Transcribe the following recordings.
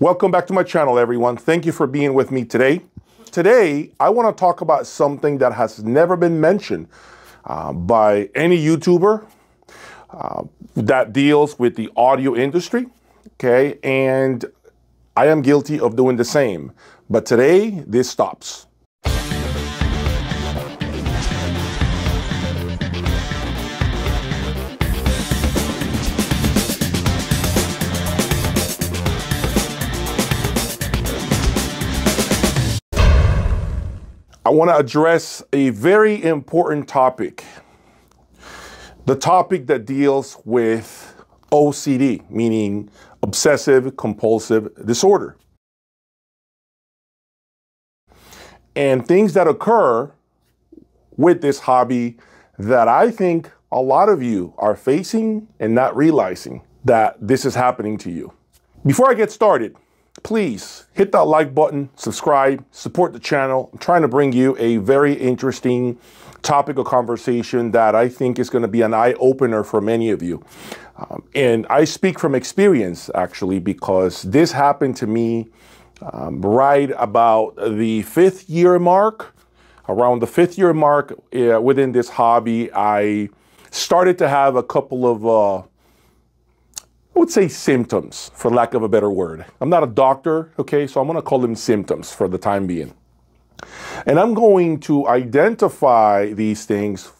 Welcome back to my channel, everyone. Thank you for being with me today. Today, I want to talk about something that has never been mentioned by any YouTuber that deals with the audio industry, okay? And I am guilty of doing the same. But today, this stops. I want to address a very important topic. The topic that deals with OCD, meaning obsessive compulsive disorder. And things that occur with this hobby that I think a lot of you are facing and not realizing that this is happening to you. Before I get started, please hit that like button, subscribe, support the channel. I'm trying to bring you a very interesting topic of conversation that I think is going to be an eye-opener for many of you. And I speak from experience, actually, because this happened to me right about the 5th year mark. Around the 5th year mark within this hobby, I started to have a couple of I would say symptoms, for lack of a better word. I'm not a doctor, okay, so I'm going to call them symptoms for the time being. And I'm going to identify these things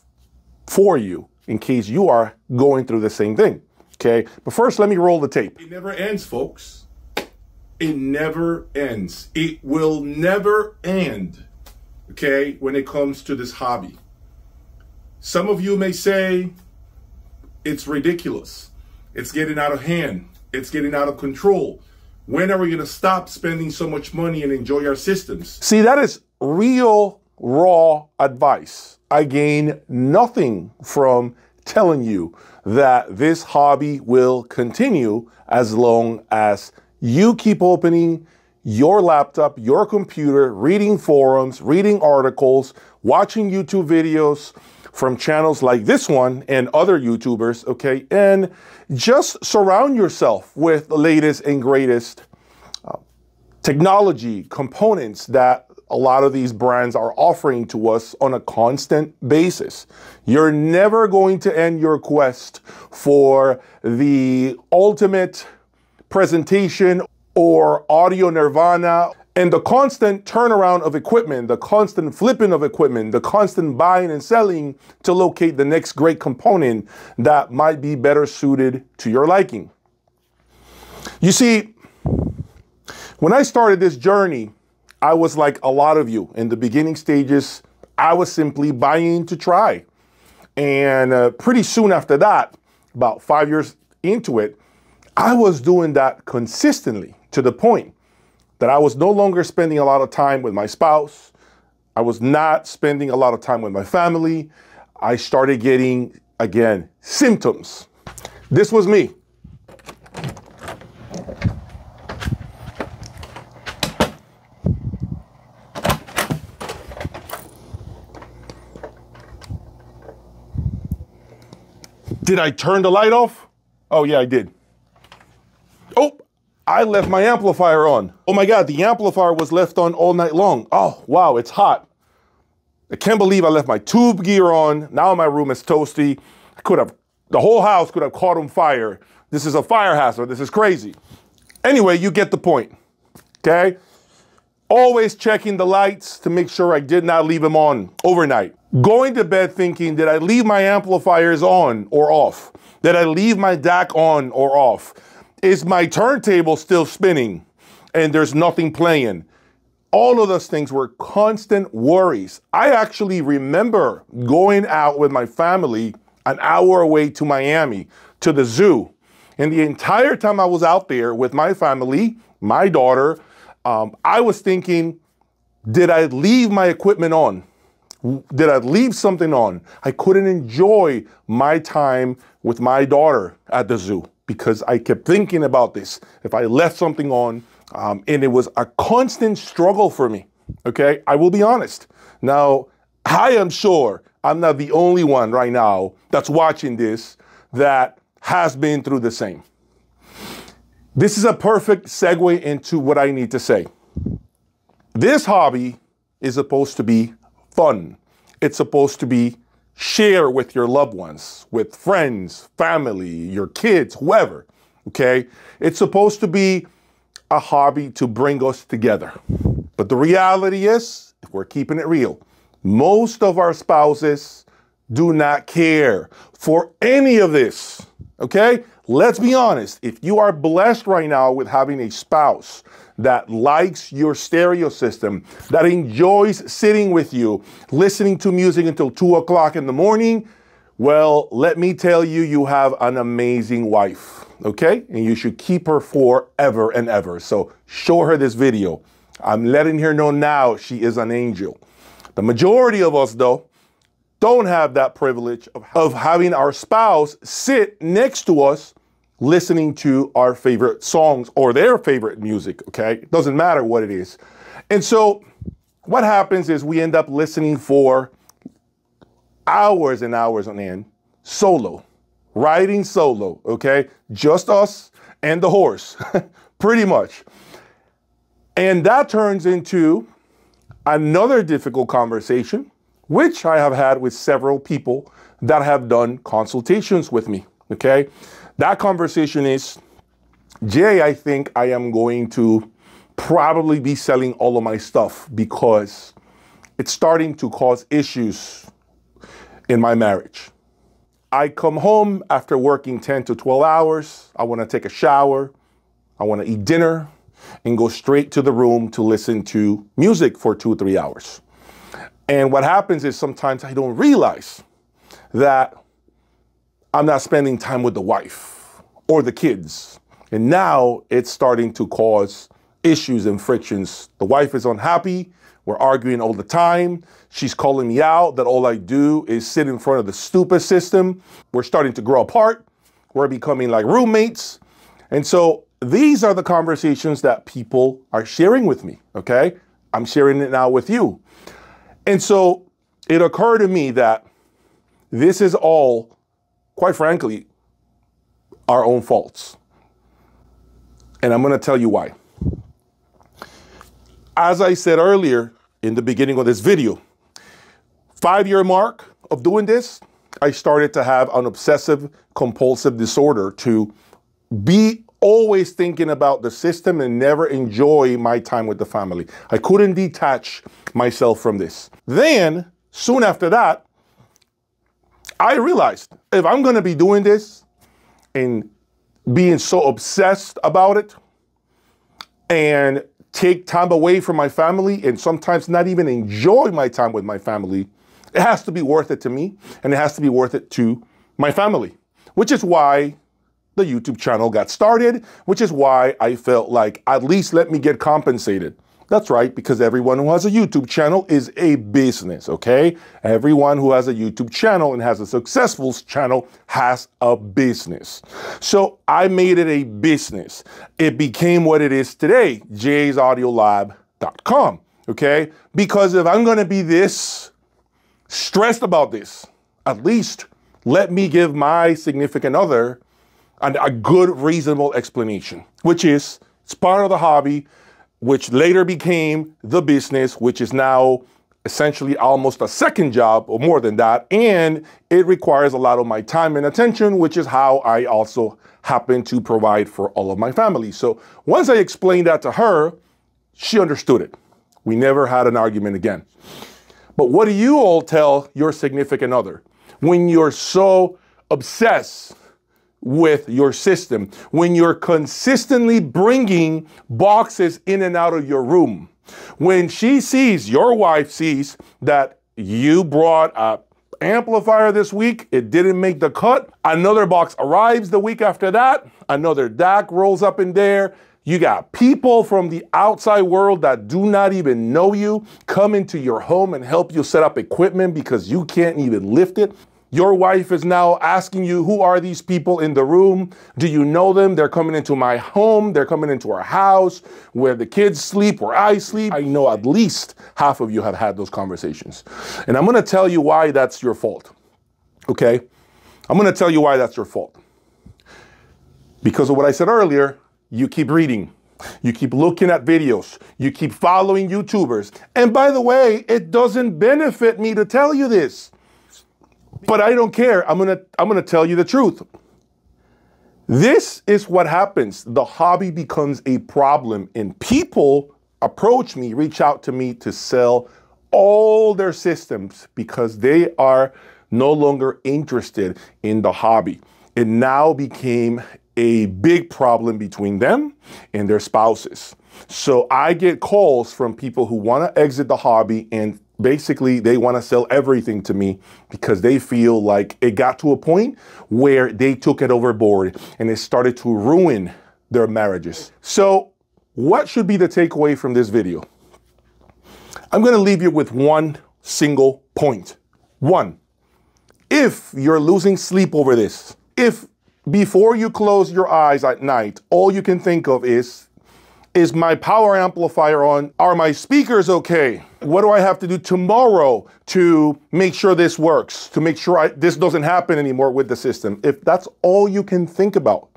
for you in case you are going through the same thing, okay? But first, let me roll the tape. It never ends, folks. It never ends. It will never end, okay, when it comes to this hobby. Some of you may say it's ridiculous. It's getting out of hand. It's getting out of control. When are we going to stop spending so much money and enjoy our systems? See, that is real, raw advice. I gain nothing from telling you that this hobby will continue as long as you keep opening your laptop, your computer, reading forums, reading articles, watching YouTube videos from channels like this one and other YouTubers, okay? And just surround yourself with the latest and greatest technology components that a lot of these brands are offering to us on a constant basis. You're never going to end your quest for the ultimate presentation or audio nirvana. And the constant turnaround of equipment, the constant flipping of equipment, the constant buying and selling to locate the next great component that might be better suited to your liking. You see, when I started this journey, I was like a lot of you. In the beginning stages, I was simply buying to try. And pretty soon after that, about 5 years into it, I was doing that consistently to the point that I was no longer spending a lot of time with my spouse. I was not spending a lot of time with my family. I started getting, again, symptoms. This was me. Did I turn the light off? Oh, yeah, I did. Oh, I left my amplifier on. Oh my God, the amplifier was left on all night long. Oh, wow, it's hot. I can't believe I left my tube gear on. Now my room is toasty. The whole house could have caught on fire. This is a fire hazard. This is crazy. Anyway, you get the point, okay? Always checking the lights to make sure I did not leave them on overnight. Going to bed thinking, did I leave my amplifiers on or off? Did I leave my DAC on or off? Is my turntable still spinning and there's nothing playing? All of those things were constant worries. I actually remember going out with my family an hour away to Miami, to the zoo. And the entire time I was out there with my family, my daughter, I was thinking, did I leave my equipment on? Did I leave something on? I couldn't enjoy my time with my daughter at the zoo because I kept thinking about this. If I left something on, and it was a constant struggle for me, okay? I will be honest. Now, I am sure I'm not the only one right now that's watching this that has been through the same. This is a perfect segue into what I need to say. This hobby is supposed to be fun. It's supposed to be share with your loved ones, with friends, family, your kids, whoever, okay? It's supposed to be a hobby to bring us together. But the reality is, if we're keeping it real, most of our spouses do not care for any of this, okay? Let's be honest. If you are blessed right now with having a spouse that likes your stereo system, that enjoys sitting with you, listening to music until 2 o'clock in the morning, well, let me tell you, you have an amazing wife, okay? And you should keep her forever and ever. So show her this video. I'm letting her know now she is an angel. The majority of us, though, don't have that privilege of having our spouse sit next to us listening to our favorite songs or their favorite music, okay? It doesn't matter what it is. And so what happens is we end up listening for hours and hours on end, solo, riding solo, okay? Just us and the horse, pretty much. And that turns into another difficult conversation, which I have had with several people that have done consultations with me, okay? That conversation is, Jay, I think I am going to probably be selling all of my stuff because it's starting to cause issues in my marriage. I come home after working 10 to 12 hours. I want to take a shower. I want to eat dinner and go straight to the room to listen to music for 2 or 3 hours. And what happens is sometimes I don't realize that I'm not spending time with the wife or the kids. And now it's starting to cause issues and frictions. The wife is unhappy. We're arguing all the time. She's calling me out that all I do is sit in front of the stupid system. We're starting to grow apart. We're becoming like roommates. And so these are the conversations that people are sharing with me, okay? I'm sharing it now with you. And so it occurred to me that this is all, quite frankly, our own faults. And I'm going to tell you why. As I said earlier in the beginning of this video, 5-year mark of doing this, I started to have an obsessive compulsive disorder to be always thinking about the system and never enjoy my time with the family. I couldn't detach myself from this. Then, soon after that, I realized if I'm going to be doing this and being so obsessed about it and take time away from my family and sometimes not even enjoy my time with my family, it has to be worth it to me and it has to be worth it to my family, which is why the YouTube channel got started, which is why I felt like at least let me get compensated. That's right, because everyone who has a YouTube channel is a business, okay? Everyone who has a YouTube channel and has a successful channel has a business. So I made it a business. It became what it is today, jaysaudiolab.com, okay? Because if I'm gonna be this stressed about this, at least let me give my significant other a good, reasonable explanation, which is it's part of the hobby, which later became the business, which is now essentially almost a second job or more than that. And it requires a lot of my time and attention, which is how I also happen to provide for all of my family. So once I explained that to her, she understood it. We never had an argument again. But what do you all tell your significant other when you're so obsessed with your system, when you're consistently bringing boxes in and out of your room, when she sees, your wife sees that you brought an amplifier this week, it didn't make the cut, another box arrives the week after that, another DAC rolls up in there, you got people from the outside world that do not even know you come into your home and help you set up equipment because you can't even lift it. Your wife is now asking you, who are these people in the room? Do you know them? They're coming into my home. They're coming into our house where the kids sleep, where I sleep. I know at least half of you have had those conversations. And I'm going to tell you why that's your fault. Okay? I'm going to tell you why that's your fault. Because of what I said earlier, you keep reading. You keep looking at videos. You keep following YouTubers. And by the way, it doesn't benefit me to tell you this. But I don't care. I'm gonna tell you the truth. This is what happens. The hobby becomes a problem, and people approach me, reach out to me to sell all their systems because they are no longer interested in the hobby. It now became a big problem between them and their spouses. So I get calls from people who want to exit the hobby, and basically they want to sell everything to me because they feel like it got to a point where they took it overboard and it started to ruin their marriages. So what should be the takeaway from this video? I'm going to leave you with one single point. One, if you're losing sleep over this, if before you close your eyes at night, all you can think of is my power amplifier on? Are my speakers okay? What do I have to do tomorrow to make sure this works, to make sure this doesn't happen anymore with the system? If that's all you can think about,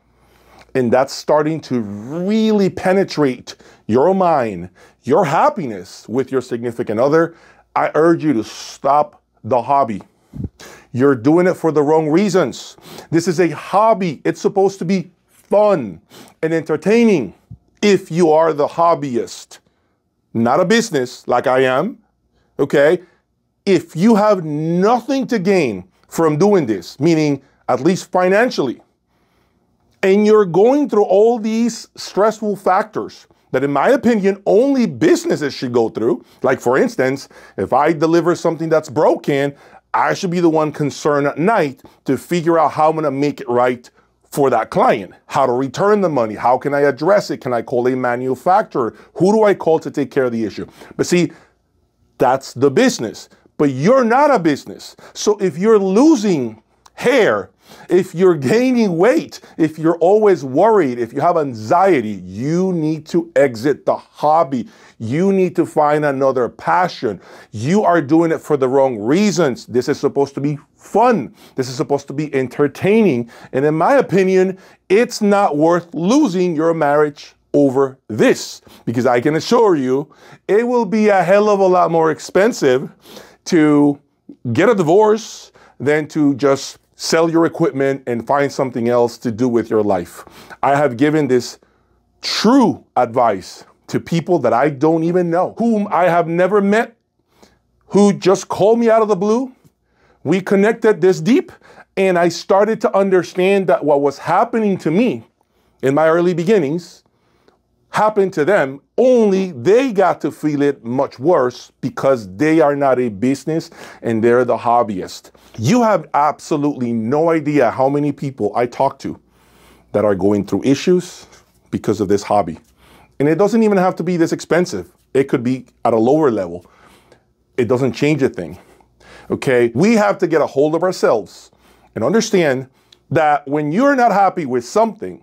and that's starting to really penetrate your mind, your happiness with your significant other, I urge you to stop the hobby. You're doing it for the wrong reasons. This is a hobby. It's supposed to be fun and entertaining if you are the hobbyist, not a business like I am, okay? If you have nothing to gain from doing this, meaning at least financially, and you're going through all these stressful factors that, in my opinion, only businesses should go through. Like, for instance, if I deliver something that's broken, I should be the one concerned at night to figure out how I'm gonna make it right for that client, how to return the money, how can I address it, can I call a manufacturer, who do I call to take care of the issue? But see, that's the business, but you're not a business. So if you're losing hair, if you're gaining weight, if you're always worried, if you have anxiety, you need to exit the hobby. You need to find another passion. You are doing it for the wrong reasons. This is supposed to be fun. This is supposed to be entertaining. And in my opinion, it's not worth losing your marriage over this, because I can assure you it will be a hell of a lot more expensive to get a divorce than to just sell your equipment and find something else to do with your life. I have given this true advice to people that I don't even know, whom I have never met, who just called me out of the blue. We connected this deep, and I started to understand that what was happening to me in my early beginnings happened to them, only they got to feel it much worse because they are not a business and they're the hobbyist. You have absolutely no idea how many people I talk to that are going through issues because of this hobby. And it doesn't even have to be this expensive. It could be at a lower level. It doesn't change a thing, okay? We have to get a hold of ourselves and understand that when you're not happy with something,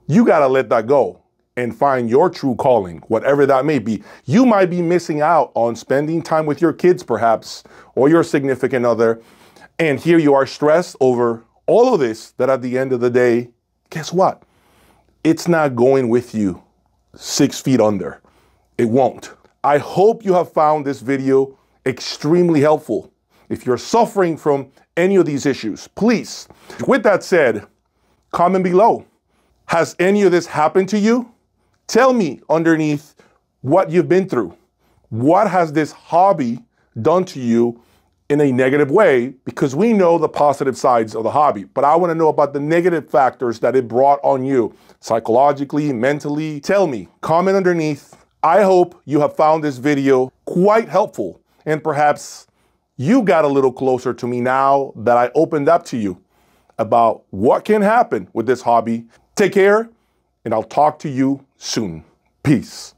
you gotta let that go and find your true calling, whatever that may be. You might be missing out on spending time with your kids perhaps, or your significant other, and here you are stressed over all of this, that at the end of the day, guess what? It's not going with you 6 feet under. It won't. I hope you have found this video extremely helpful. If you're suffering from any of these issues, please, with that said, comment below. Has any of this happened to you? Tell me underneath what you've been through. What has this hobby done to you in a negative way? Because we know the positive sides of the hobby, but I want to know about the negative factors that it brought on you, psychologically, mentally. Tell me, comment underneath. I hope you have found this video quite helpful, and perhaps you got a little closer to me now that I opened up to you about what can happen with this hobby. Take care, and I'll talk to you soon. Peace.